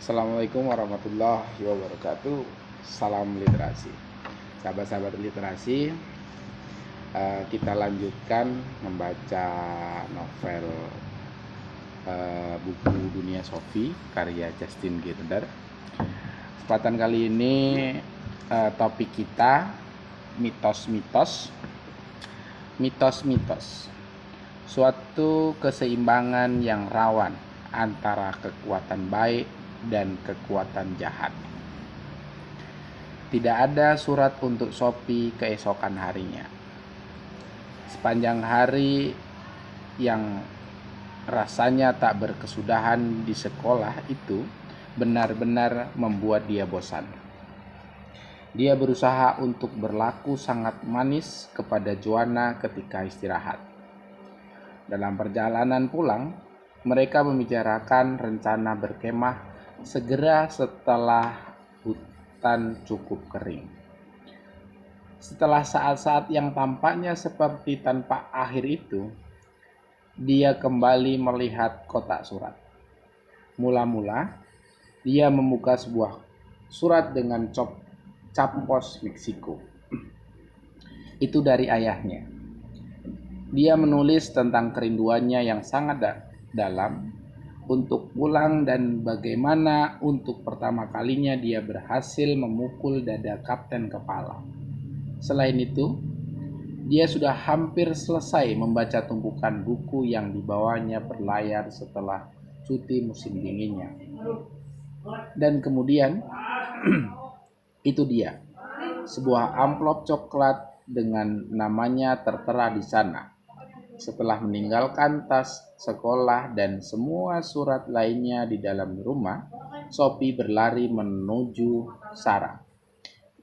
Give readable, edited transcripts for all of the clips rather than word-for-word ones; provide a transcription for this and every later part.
Assalamualaikum warahmatullahi wabarakatuh. Salam literasi. Sahabat-sahabat literasi, kita lanjutkan membaca novel buku Dunia Sophie karya Justin Girder. Kesempatan kali ini topik kita mitos-mitos. Suatu keseimbangan yang rawan antara kekuatan baik dan kekuatan jahat. Tidak ada surat untuk Sophie keesokan harinya. Sepanjang hari yang rasanya tak berkesudahan di sekolah itu benar-benar membuat dia bosan. Dia berusaha untuk berlaku sangat manis kepada Joanna ketika istirahat. Dalam perjalanan pulang, mereka membicarakan rencana berkemah segera setelah hutan cukup kering. Setelah saat-saat yang tampaknya seperti tanpa akhir itu, dia kembali melihat kotak surat. Mula-mula, dia membuka sebuah surat dengan cap pos Meksiko. Itu dari ayahnya. Dia menulis tentang kerinduannya yang sangat dalam untuk pulang dan bagaimana untuk pertama kalinya dia berhasil memukul dada kapten kepala. Selain itu, dia sudah hampir selesai membaca tumpukan buku yang dibawanya berlayar setelah cuti musim dinginnya. Dan kemudian, itu dia, sebuah amplop coklat dengan namanya tertera di sana. Setelah meninggalkan tas sekolah dan semua surat lainnya di dalam rumah, Sophie berlari menuju sarang.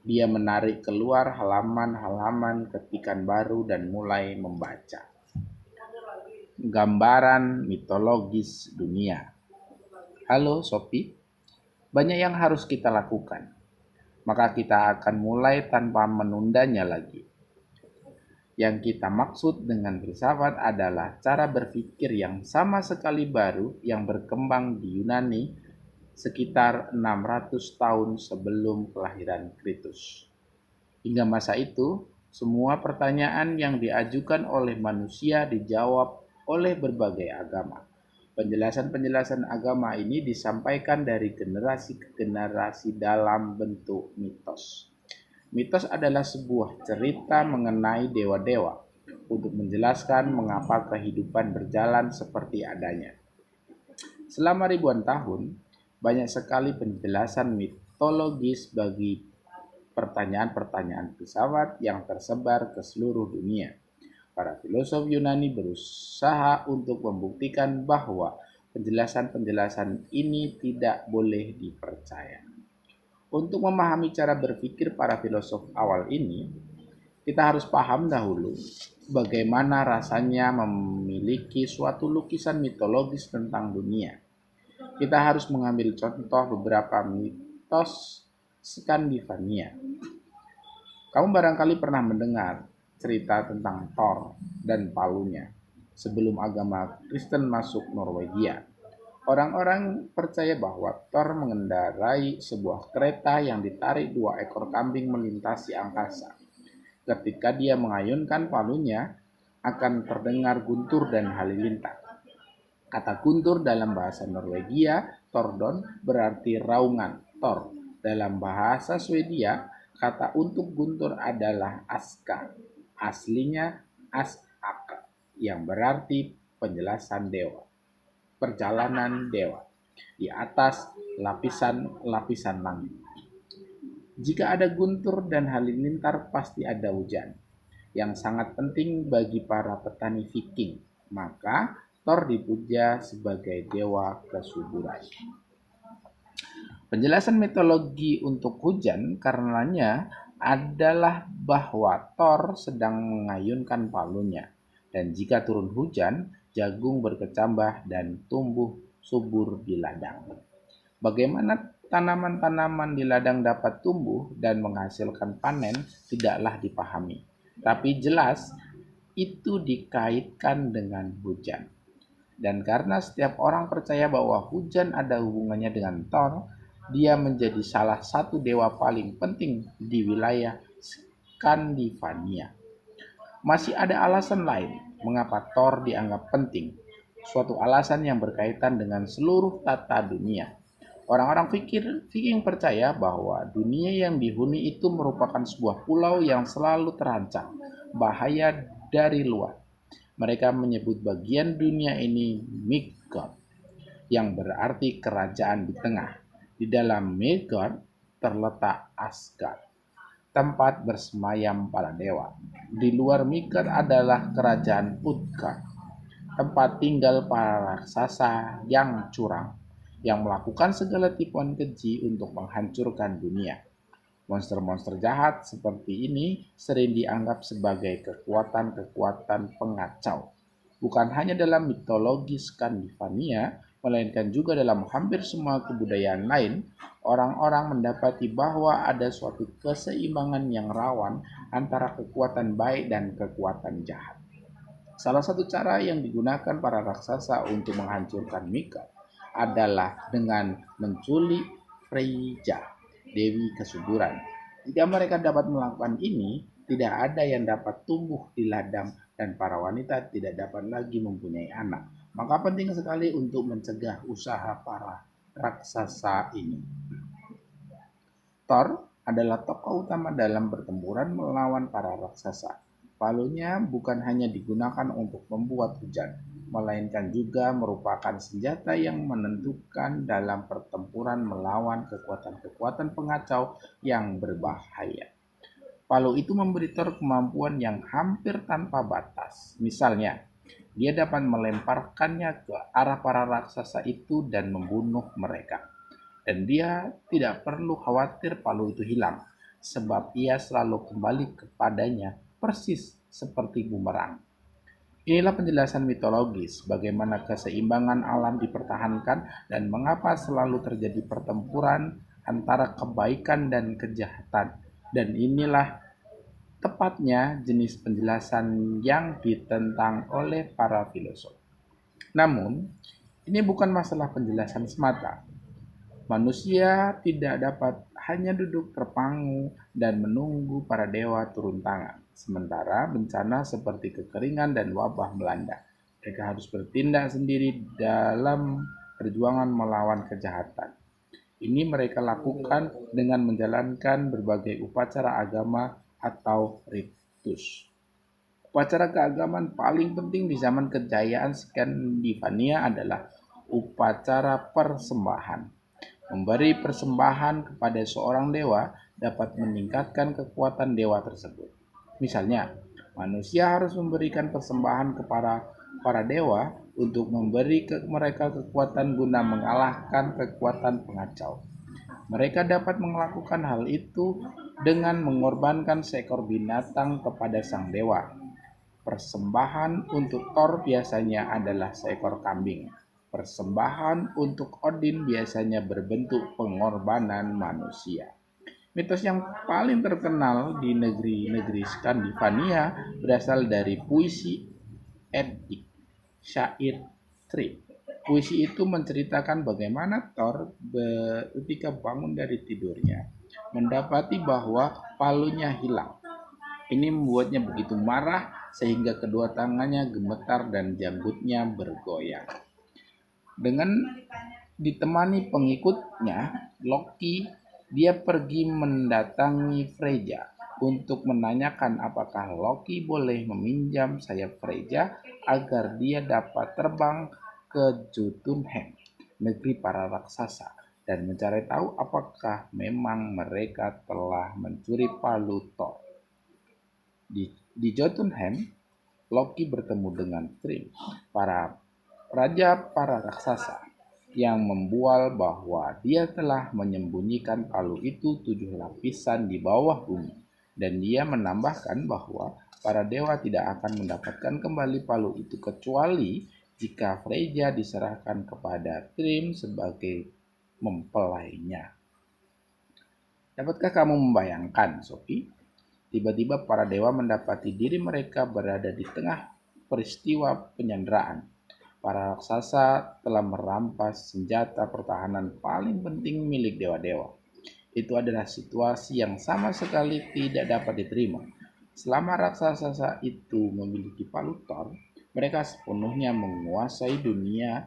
Dia menarik keluar halaman-halaman ketikan baru dan mulai membaca. Gambaran mitologis dunia. Halo Sophie, banyak yang harus kita lakukan. Maka kita akan mulai tanpa menundanya lagi. Yang kita maksud dengan filsafat adalah cara berpikir yang sama sekali baru yang berkembang di Yunani sekitar 600 tahun sebelum kelahiran Kristus. Hingga masa itu, semua pertanyaan yang diajukan oleh manusia dijawab oleh berbagai agama. Penjelasan-penjelasan agama ini disampaikan dari generasi ke generasi dalam bentuk mitos. Mitos adalah sebuah cerita mengenai dewa-dewa untuk menjelaskan mengapa kehidupan berjalan seperti adanya. Selama ribuan tahun, banyak sekali penjelasan mitologis bagi pertanyaan-pertanyaan filsafat yang tersebar ke seluruh dunia. Para filosof Yunani berusaha untuk membuktikan bahwa penjelasan-penjelasan ini tidak boleh dipercaya. Untuk memahami cara berpikir para filosof awal ini, kita harus paham dahulu bagaimana rasanya memiliki suatu lukisan mitologis tentang dunia. Kita harus mengambil contoh beberapa mitos Skandinavia. Kamu barangkali pernah mendengar cerita tentang Thor dan palunya sebelum agama Kristen masuk Norwegia. Orang-orang percaya bahwa Thor mengendarai sebuah kereta yang ditarik 2 ekor kambing melintasi angkasa. Ketika dia mengayunkan palunya, akan terdengar guntur dan halilintar. Kata guntur dalam bahasa Norwegia, Tordon, berarti raungan. Thor dalam bahasa Swedia, kata untuk guntur adalah aska. Aslinya asaka, yang berarti penjelasan dewa. Perjalanan dewa di atas lapisan-lapisan langit. Jika ada guntur dan halilintar, pasti ada hujan, yang sangat penting bagi para petani Viking. Maka Thor dipuja sebagai dewa kesuburan. Penjelasan mitologi untuk hujan karenanya adalah bahwa Thor sedang mengayunkan palunya, dan jika turun hujan, jagung berkecambah dan tumbuh subur di ladang. Bagaimana tanaman-tanaman di ladang dapat tumbuh dan menghasilkan panen tidaklah dipahami. Tapi jelas itu dikaitkan dengan hujan. Dan karena setiap orang percaya bahwa hujan ada hubungannya dengan Thor, dia menjadi salah satu dewa paling penting di wilayah Skandinavia. Masih ada alasan lain mengapa Thor dianggap penting, suatu alasan yang berkaitan dengan seluruh tata dunia. Orang-orang Viking percaya bahwa dunia yang dihuni itu merupakan sebuah pulau yang selalu terancam bahaya dari luar. Mereka menyebut bagian dunia ini Midgard, yang berarti kerajaan di tengah. Di dalam Midgard terletak Asgard, tempat bersemayam para dewa. Di luar Midgard adalah kerajaan Utgard, tempat tinggal para raksasa yang curang, yang melakukan segala tipuan keji untuk menghancurkan dunia. Monster-monster jahat seperti ini sering dianggap sebagai kekuatan-kekuatan pengacau. Bukan hanya dalam mitologi Skandinavia, melainkan juga dalam hampir semua kebudayaan lain, orang-orang mendapati bahwa ada suatu keseimbangan yang rawan antara kekuatan baik dan kekuatan jahat. Salah satu cara yang digunakan para raksasa untuk menghancurkan Mika adalah dengan menculik Freyja, dewi kesuburan. Jika mereka dapat melakukan ini, tidak ada yang dapat tumbuh di ladang dan para wanita tidak dapat lagi mempunyai anak. Maka penting sekali untuk mencegah usaha para raksasa ini. Thor adalah tokoh utama dalam pertempuran melawan para raksasa. Palunya bukan hanya digunakan untuk membuat hujan, melainkan juga merupakan senjata yang menentukan dalam pertempuran melawan kekuatan-kekuatan pengacau yang berbahaya. Palu itu memberi Thor kemampuan yang hampir tanpa batas. Misalnya, dia dapat melemparkannya ke arah para raksasa itu dan membunuh mereka. Dan dia tidak perlu khawatir palu itu hilang, sebab ia selalu kembali kepadanya persis seperti bumerang. Inilah penjelasan mitologis bagaimana keseimbangan alam dipertahankan dan mengapa selalu terjadi pertempuran antara kebaikan dan kejahatan. Dan inilah tepatnya jenis penjelasan yang ditentang oleh para filosof. Namun, ini bukan masalah penjelasan semata. Manusia tidak dapat hanya duduk terpangu dan menunggu para dewa turun tangan, sementara bencana seperti kekeringan dan wabah melanda. Mereka harus bertindak sendiri dalam perjuangan melawan kejahatan. Ini mereka lakukan dengan menjalankan berbagai upacara agama atau ritus. Upacara keagamaan paling penting di zaman kejayaan Skandinavia adalah upacara persembahan. Memberi persembahan kepada seorang dewa dapat meningkatkan kekuatan dewa tersebut. Misalnya, manusia harus memberikan persembahan kepada para dewa untuk memberi mereka kekuatan guna mengalahkan kekuatan pengacau. Mereka dapat melakukan hal itu dengan mengorbankan seekor binatang kepada sang dewa. Persembahan untuk Thor biasanya adalah seekor kambing. Persembahan untuk Odin biasanya berbentuk pengorbanan manusia. Mitos yang paling terkenal di negeri-negeri Skandinavia berasal dari puisi Edik, syair Trip. Puisi itu menceritakan bagaimana Thor ketika bangun dari tidurnya mendapati bahwa palunya hilang. Ini membuatnya begitu marah sehingga kedua tangannya gemetar dan janggutnya bergoyang. Dengan ditemani pengikutnya, Loki, dia pergi mendatangi Freyja untuk menanyakan apakah Loki boleh meminjam sayap Freyja agar dia dapat terbang ke Jotunheim, negeri para raksasa, dan mencari tahu apakah memang mereka telah mencuri palu Thor. Di Jotunheim, Loki bertemu dengan Thrym, para raksasa, yang membual bahwa dia telah menyembunyikan palu itu 7 lapisan di bawah bumi, dan dia menambahkan bahwa para dewa tidak akan mendapatkan kembali palu itu kecuali jika Freyja diserahkan kepada Thrym sebagai mempelainya. Dapatkah kamu membayangkan, Sophie? Tiba-tiba para dewa mendapati diri mereka berada di tengah peristiwa penyanderaan. Para raksasa telah merampas senjata pertahanan paling penting milik dewa-dewa. Itu adalah situasi yang sama sekali tidak dapat diterima. Selama raksasa itu memiliki palu Thor, mereka sepenuhnya menguasai dunia,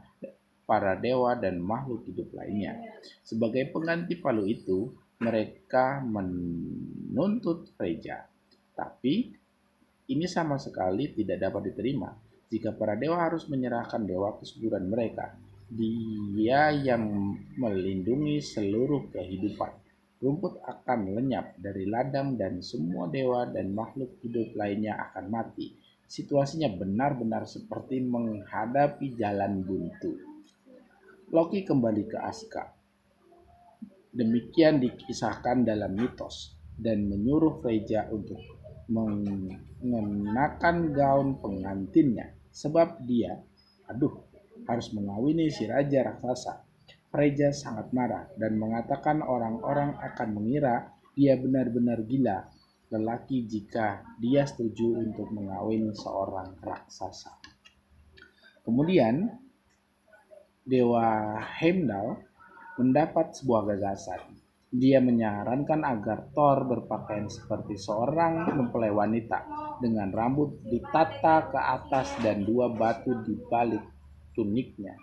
para dewa, dan makhluk hidup lainnya. Sebagai pengganti palu itu, mereka menuntut Freja. Tapi ini sama sekali tidak dapat diterima. Jika para dewa harus menyerahkan dewa kesuburan mereka, dia yang melindungi seluruh kehidupan. Rumput akan lenyap dari ladang dan semua dewa dan makhluk hidup lainnya akan mati. Situasinya benar-benar seperti menghadapi jalan buntu. Loki kembali ke Aska. Demikian dikisahkan dalam mitos dan menyuruh Freja untuk mengenakan gaun pengantinnya sebab dia, harus mengawini si raja raksasa. Freja sangat marah dan mengatakan orang-orang akan mengira dia benar-benar gila lelaki jika dia setuju untuk mengawini seorang raksasa. Kemudian Dewa Heimdall mendapat sebuah gagasan. Dia menyarankan agar Thor berpakaian seperti seorang mempelai wanita dengan rambut ditata ke atas dan dua batu di balik tuniknya.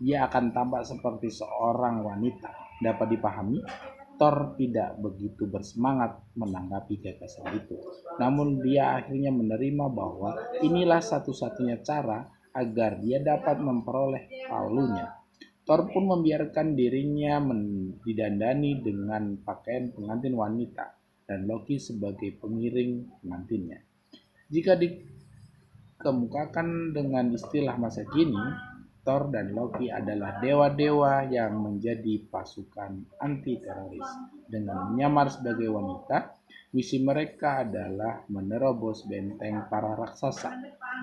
Dia akan tampak seperti seorang wanita. Dapat dipahami, Thor tidak begitu bersemangat menanggapi gagasan itu. Namun dia akhirnya menerima bahwa inilah satu-satunya cara agar dia dapat memperoleh palunya. Thor pun membiarkan dirinya didandani dengan pakaian pengantin wanita dan Loki sebagai pengiring pengantinnya. Jika dikemukakan dengan istilah masa kini, Thor dan Loki adalah dewa-dewa yang menjadi pasukan anti-teroris. Dengan menyamar sebagai wanita, misi mereka adalah menerobos benteng para raksasa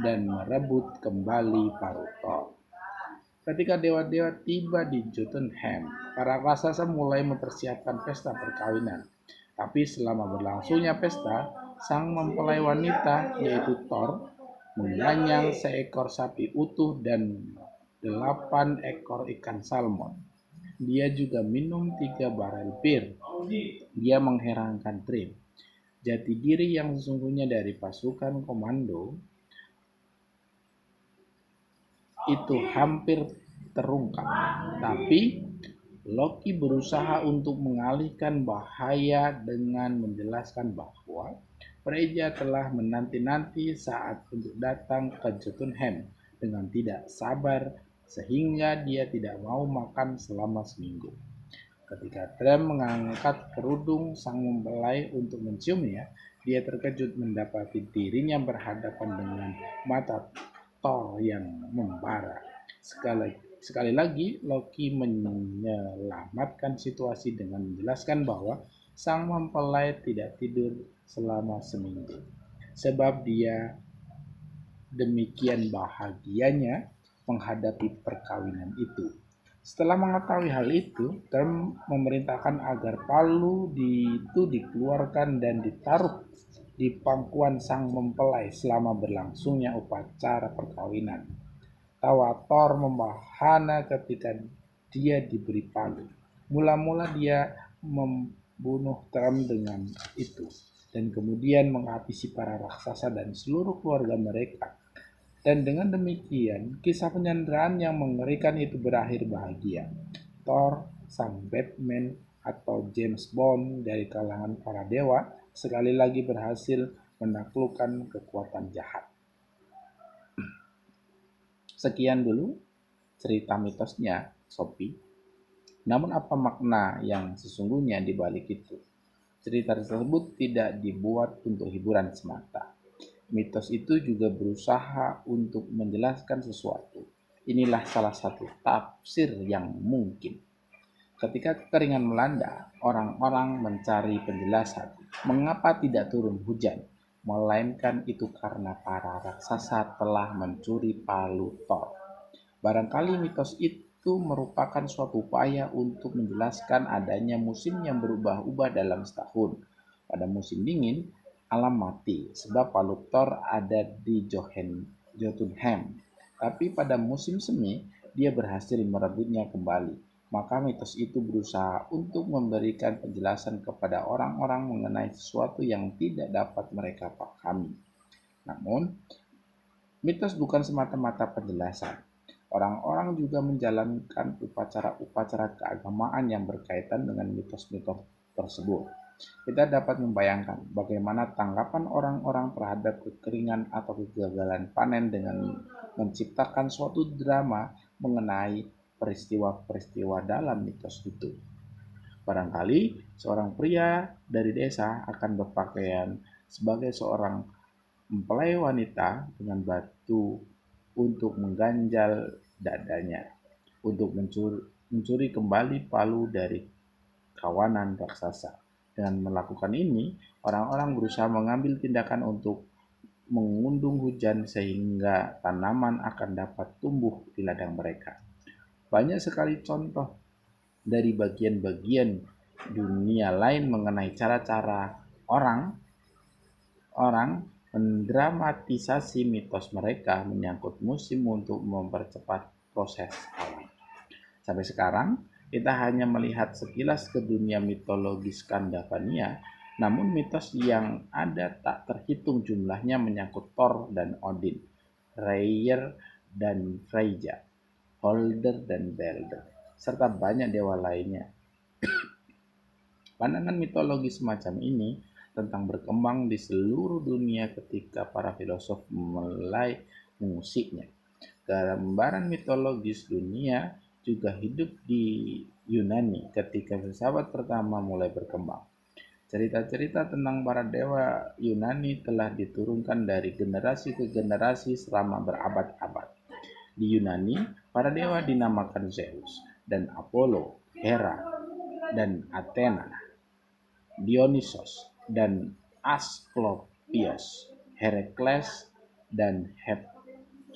dan merebut kembali paru Thor. Ketika dewa-dewa tiba di Jotunheim, para raksasa mulai mempersiapkan pesta perkawinan. Tapi selama berlangsungnya pesta, sang mempelai wanita, yaitu Thor, mengganyang seekor sapi utuh dan 8 ekor ikan salmon. Dia juga minum 3 barel bir. Dia mengherankan Trim. Jati diri yang sesungguhnya dari pasukan komando itu hampir terungkap. Tapi Loki berusaha untuk mengalihkan bahaya dengan menjelaskan bahwa Freja telah menanti-nanti saat untuk datang ke Jotunheim dengan tidak sabar sehingga dia tidak mau makan selama seminggu. Ketika Trem mengangkat kerudung sang mempelai untuk menciumnya, dia terkejut mendapati dirinya berhadapan dengan mata Thor yang membara. Sekali lagi, Loki menyelamatkan situasi dengan menjelaskan bahwa sang mempelai tidak tidur selama seminggu, sebab dia demikian bahagianya menghadapi perkawinan itu. Setelah mengetahui hal itu, Trem memerintahkan agar palu itu dikeluarkan dan ditaruh di pangkuan sang mempelai selama berlangsungnya upacara perkawinan. Tawa Thor membahana ketika dia diberi palu. Mula-mula dia membunuh Trem dengan itu, dan kemudian menghabisi para raksasa dan seluruh keluarga mereka. Dan dengan demikian, kisah penyanderaan yang mengerikan itu berakhir bahagia. Thor, sang Batman atau James Bond dari kalangan para dewa, sekali lagi berhasil menaklukkan kekuatan jahat. Sekian dulu cerita mitosnya, Sophie. Namun apa makna yang sesungguhnya di balik itu? Cerita tersebut tidak dibuat untuk hiburan semata. Mitos itu juga berusaha untuk menjelaskan sesuatu. Inilah salah satu tafsir yang mungkin. Ketika kekeringan melanda, orang-orang mencari penjelasan mengapa tidak turun hujan, melainkan itu karena para raksasa telah mencuri palu Thor. Barangkali mitos itu merupakan suatu upaya untuk menjelaskan adanya musim yang berubah-ubah dalam setahun. Pada musim dingin, alam mati sebab palu Thor ada di Jotunheim. Tapi pada musim semi, dia berhasil merebutnya kembali. Maka mitos itu berusaha untuk memberikan penjelasan kepada orang-orang mengenai sesuatu yang tidak dapat mereka pahami. Namun, mitos bukan semata-mata penjelasan. Orang-orang juga menjalankan upacara-upacara keagamaan yang berkaitan dengan mitos-mitos tersebut. Kita dapat membayangkan bagaimana tanggapan orang-orang terhadap kekeringan atau kegagalan panen dengan menciptakan suatu drama mengenai peristiwa-peristiwa dalam mitos itu. Barangkali seorang pria dari desa akan berpakaian sebagai seorang mempelai wanita dengan batu untuk mengganjal dadanya, untuk mencuri kembali palu dari kawanan raksasa. Dengan melakukan ini, orang-orang berusaha mengambil tindakan untuk mengundung hujan sehingga tanaman akan dapat tumbuh di ladang mereka. Banyak sekali contoh dari bagian-bagian dunia lain mengenai cara-cara orang mendramatisasi mitos mereka menyangkut musim untuk mempercepat proses alam. Sampai sekarang, kita hanya melihat sekilas ke dunia mitologi Skandinavia, namun mitos yang ada tak terhitung jumlahnya menyangkut Thor dan Odin, Reyr dan Freyja, Holder dan Balder, serta banyak dewa lainnya. Pandangan mitologi semacam ini tentang berkembang di seluruh dunia ketika para filosof mulai mengusiknya. Gambaran mitologis dunia juga hidup di Yunani ketika filsafat pertama mulai berkembang. Cerita-cerita tentang para dewa Yunani telah diturunkan dari generasi ke generasi selama berabad-abad. Di Yunani, para dewa dinamakan Zeus dan Apollo, Hera dan Athena, Dionysos dan Asklepios, Herakles dan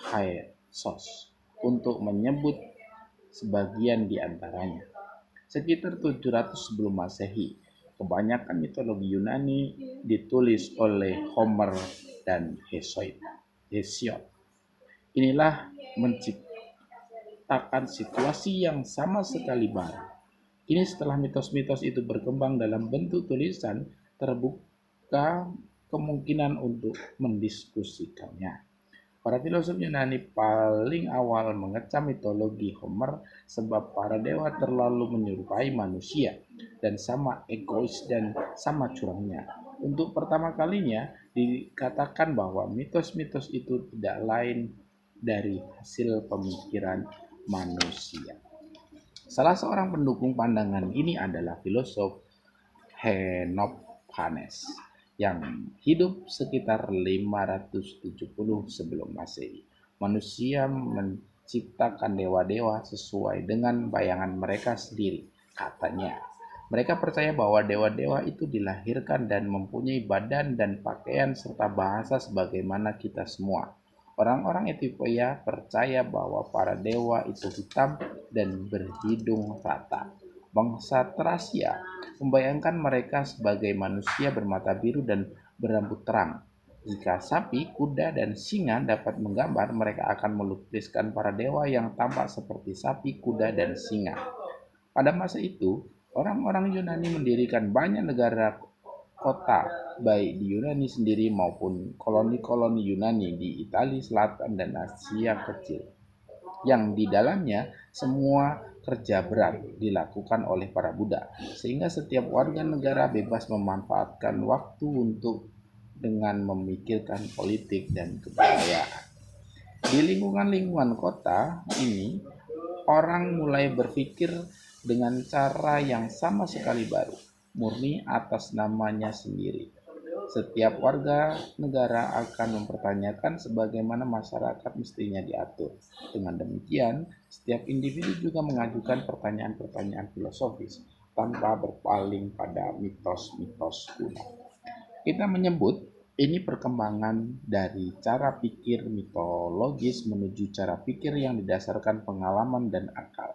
Hephaestus, untuk menyebut sebagian di antaranya. Sekitar 700 sebelum Masehi, kebanyakan mitologi Yunani ditulis oleh Homer dan Hesiod. Inilah menciptakan situasi yang sama sekali baru. Kini setelah mitos-mitos itu berkembang dalam bentuk tulisan, terbuka kemungkinan untuk mendiskusikannya. Para filosof Yunani paling awal mengecam mitologi Homer sebab para dewa terlalu menyerupai manusia dan sama egois dan sama curangnya. Untuk pertama kalinya dikatakan bahwa mitos-mitos itu tidak lain dari hasil pemikiran manusia. Salah seorang pendukung pandangan ini adalah filosof Xenophanes yang hidup sekitar 570 sebelum Masehi. Manusia menciptakan dewa-dewa sesuai dengan bayangan mereka sendiri, katanya. Mereka percaya bahwa dewa-dewa itu dilahirkan dan mempunyai badan dan pakaian serta bahasa sebagaimana kita semua. Orang-orang Ethiopia percaya bahwa para dewa itu hitam dan berhidung rata. Bangsa Tracia membayangkan mereka sebagai manusia bermata biru dan berambut terang. Jika sapi, kuda, dan singa dapat menggambar, mereka akan melukiskan para dewa yang tampak seperti sapi, kuda, dan singa. Pada masa itu, orang-orang Yunani mendirikan banyak negara kota, baik di Yunani sendiri maupun koloni-koloni Yunani di Italia Selatan dan Asia Kecil, yang di dalamnya semua kerja berat dilakukan oleh para budak, sehingga setiap warga negara bebas memanfaatkan waktu untuk dengan memikirkan politik dan kebudayaan. Di lingkungan-lingkungan kota ini, orang mulai berpikir dengan cara yang sama sekali baru, murni atas namanya sendiri. Setiap warga negara akan mempertanyakan sebagaimana masyarakat mestinya diatur. Dengan demikian, setiap individu juga mengajukan pertanyaan-pertanyaan filosofis tanpa berpaling pada mitos-mitos kuno. Kita menyebut ini perkembangan dari cara pikir mitologis menuju cara pikir yang didasarkan pengalaman dan akal.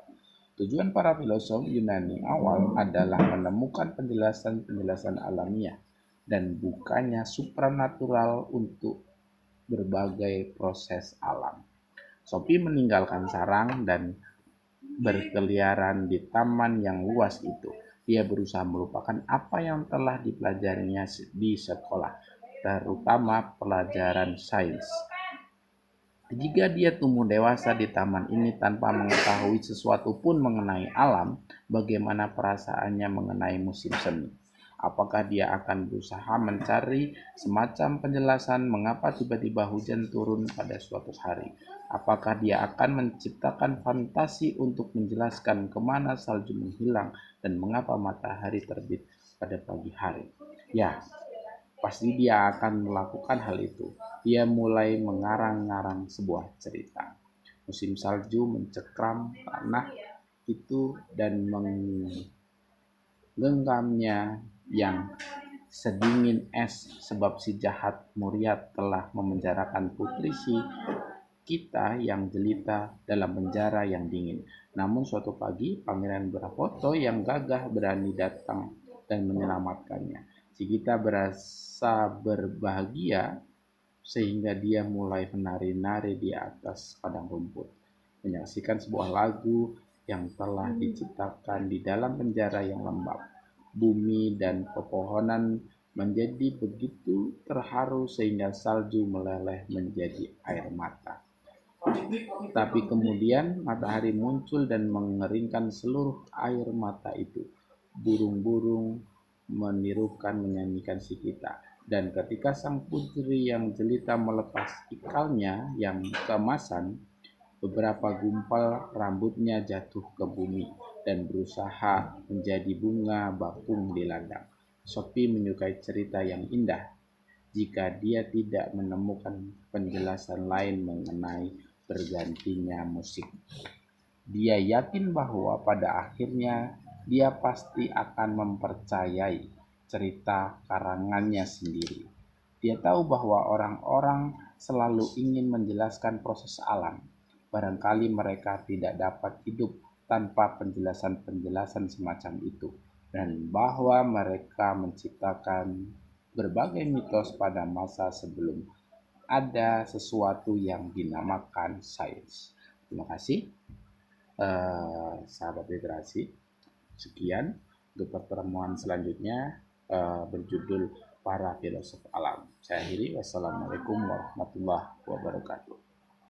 Tujuan para filosof Yunani awal adalah menemukan penjelasan-penjelasan alamiah dan bukannya supranatural untuk berbagai proses alam. Sophie meninggalkan sarang dan berkeliaran di taman yang luas itu. Dia berusaha melupakan apa yang telah dipelajarinya di sekolah, terutama pelajaran sains. Jika dia tumbuh dewasa di taman ini tanpa mengetahui sesuatu pun mengenai alam, bagaimana perasaannya mengenai musim semi? Apakah dia akan berusaha mencari semacam penjelasan mengapa tiba-tiba hujan turun pada suatu hari? Apakah dia akan menciptakan fantasi untuk menjelaskan kemana salju menghilang dan mengapa matahari terbit pada pagi hari? Ya, pasti dia akan melakukan hal itu. Dia mulai mengarang-ngarang sebuah cerita. Musim salju mencekram tanah itu dan menggenggamnya yang sedingin es, sebab si jahat Muriat telah memenjarakan putri si kita yang jelita dalam penjara yang dingin. Namun suatu pagi, Pangeran Berafoto yang gagah berani datang dan menyelamatkannya. Si kita berasa berbahagia sehingga dia mulai menari-nari di atas padang rumput, menyaksikan sebuah lagu yang telah diciptakan di dalam penjara yang lembab. Bumi dan pepohonan menjadi begitu terharu sehingga salju meleleh menjadi air mata. Tapi kemudian matahari muncul dan mengeringkan seluruh air mata itu. Burung-burung menirukan menyanyikan si kita. Dan ketika sang putri yang jelita melepas ikalnya yang keemasan, beberapa gumpal rambutnya jatuh ke bumi dan berusaha menjadi bunga bakung di ladang. Sophie menyukai cerita yang indah jika dia tidak menemukan penjelasan lain mengenai bergantinya musik. Dia yakin bahwa pada akhirnya dia pasti akan mempercayai cerita karangannya sendiri. Dia tahu bahwa orang-orang selalu ingin menjelaskan proses alam. Barangkali mereka tidak dapat hidup tanpa penjelasan-penjelasan semacam itu, dan bahwa mereka menciptakan berbagai mitos pada masa sebelum ada sesuatu yang dinamakan sains. Terima kasih, sahabat literasi. Sekian untuk pertemuan selanjutnya, berjudul Para Filosof Alam. Saya akhiri. Wassalamualaikum warahmatullahi wabarakatuh.